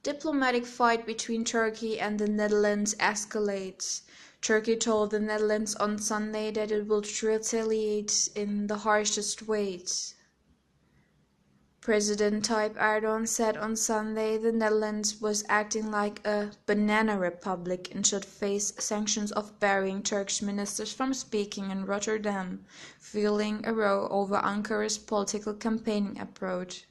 Diplomatic fight between Turkey and the Netherlands escalates. Turkey told the Netherlands on Sunday that it would retaliate in the harshest ways. President Tayyip Erdogan said on Sunday the Netherlands was acting like a "banana republic" and should face sanctions of barring Turkish ministers from speaking in Rotterdam, fueling a row over Ankara's political campaigning approach.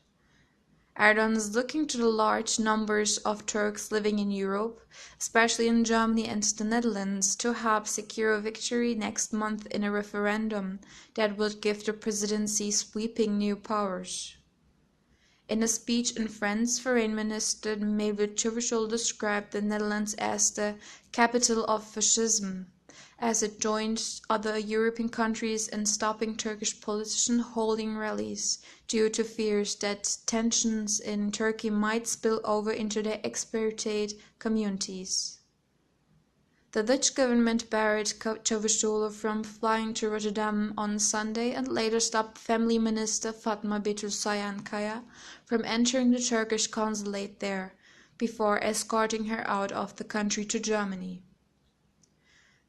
Erdogan is looking to the large numbers of Turks living in Europe, especially in Germany and the Netherlands, to help secure a victory next month in a referendum that would give the presidency sweeping new powers. In a speech in France, Foreign Minister Mevlut Çavuşoğlu described the Netherlands as the "capital of fascism," as it joined other European countries in stopping Turkish politicians holding rallies, due to fears that tensions in Turkey might spill over into their expatriate communities. The Dutch government barred Çavuşoğlu from flying to Rotterdam on Sunday and later stopped Family Minister Fatma Betül Sayan-Kaya from entering the Turkish consulate there, before escorting her out of the country to Germany.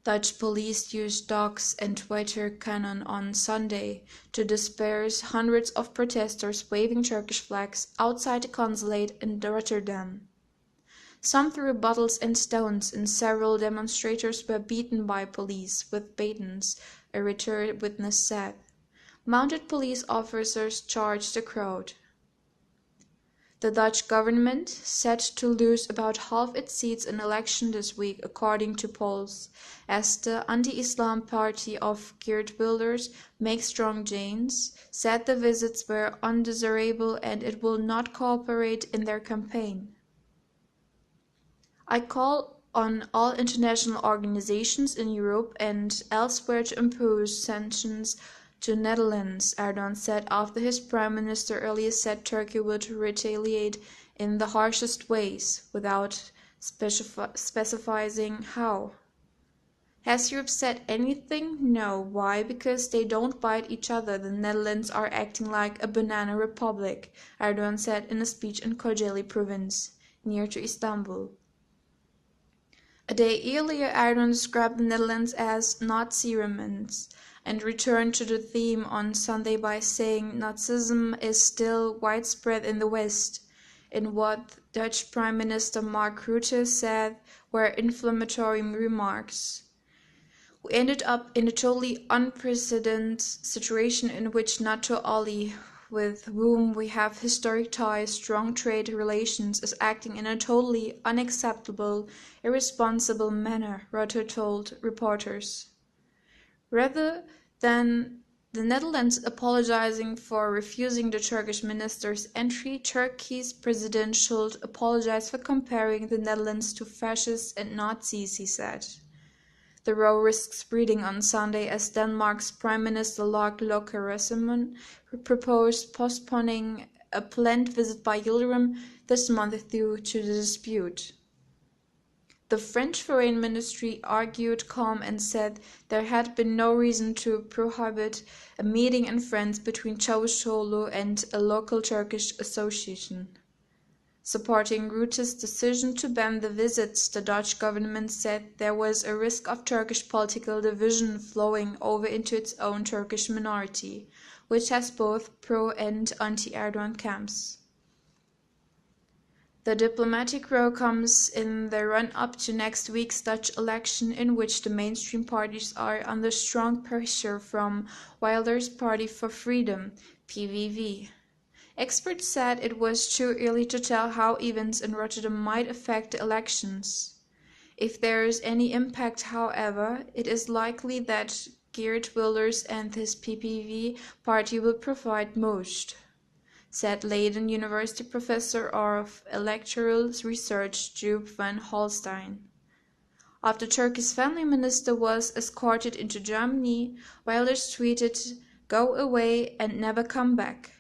Dutch police used dogs and water cannon on Sunday to disperse hundreds of protesters waving Turkish flags outside the consulate in Rotterdam. Some threw bottles and stones, and several demonstrators were beaten by police with batons, a retired witness said. Mounted police officers charged the crowd. The Dutch government, set to lose about half its seats in election this week according to polls, as the anti-Islam party of Geert Wilders makes strong gains, said the visits were undesirable and it will not cooperate in their campaign. I call on all international organizations in Europe and elsewhere to impose sanctions to the Netherlands, Erdogan said after his prime minister earlier said Turkey would retaliate in the harshest ways, without specifying how. Has Europe said anything? No. Why? Because they don't bite each other. The Netherlands are acting like a banana republic, Erdogan said in a speech in Kocaeli province, near to Istanbul. A day earlier, Erdogan described the Netherlands as Nazi remnants and returned to the theme on Sunday by saying Nazism is still widespread in the West, in what Dutch Prime Minister Mark Rutte said were inflammatory remarks. We ended up in a totally unprecedented situation in which NATO ally, with whom we have historic ties, strong trade relations, is acting in a totally unacceptable, irresponsible manner, Rutte told reporters. Rather than the Netherlands apologizing for refusing the Turkish minister's entry, Turkey's president should apologize for comparing the Netherlands to fascists and Nazis, he said. The row risks spreading on Sunday as Denmark's Prime Minister Lars Løkke Rasmussen proposed postponing a planned visit by Yildirim this month due to the dispute. The French Foreign Ministry argued calm and said there had been no reason to prohibit a meeting in France between Çavuşoğlu and a local Turkish association. Supporting Rutte's decision to ban the visits, the Dutch government said there was a risk of Turkish political division flowing over into its own Turkish minority, which has both pro- and anti-Erdogan camps. The diplomatic row comes in the run-up to next week's Dutch election, in which the mainstream parties are under strong pressure from Wilders' Party for Freedom, PVV. Experts said it was too early to tell how events in Rotterdam might affect the elections. If there is any impact, however, it is likely that Geert Wilders and his PPV party will provide most, said Leiden University professor of electoral research Joop van Holstein. After Turkey's family minister was escorted into Germany, Wilders tweeted, "Go away and never come back."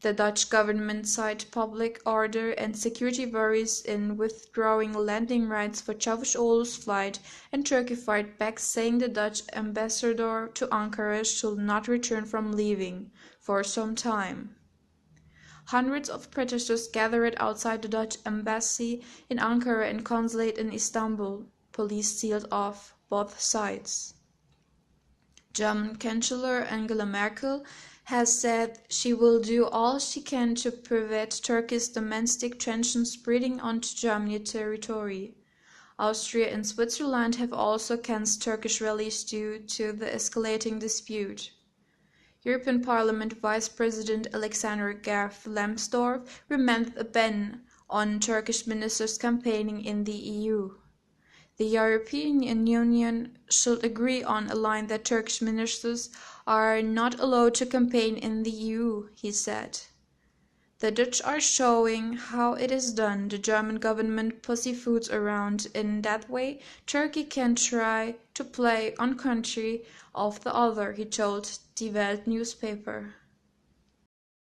The Dutch government cited public order and security worries in withdrawing landing rights for Çavuşoğlu's flight, and Turkey fired back, saying the Dutch ambassador to Ankara should not return from leaving for some time. Hundreds of protesters gathered outside the Dutch embassy in Ankara and consulate in Istanbul. Police sealed off both sides. German Chancellor Angela Merkel has said she will do all she can to prevent Turkey's domestic tensions spreading onto German territory. Austria and Switzerland have also cancelled Turkish rallies due to the escalating dispute. European Parliament Vice President Alexander Graf Lambsdorff recommended a ban on Turkish ministers campaigning in the EU. The European Union should agree on a line that Turkish ministers are not allowed to campaign in the EU, he said. The Dutch are showing how it is done. The German government pussyfoots around. In that way, Turkey can try to play on country of the other, he told Die Welt newspaper.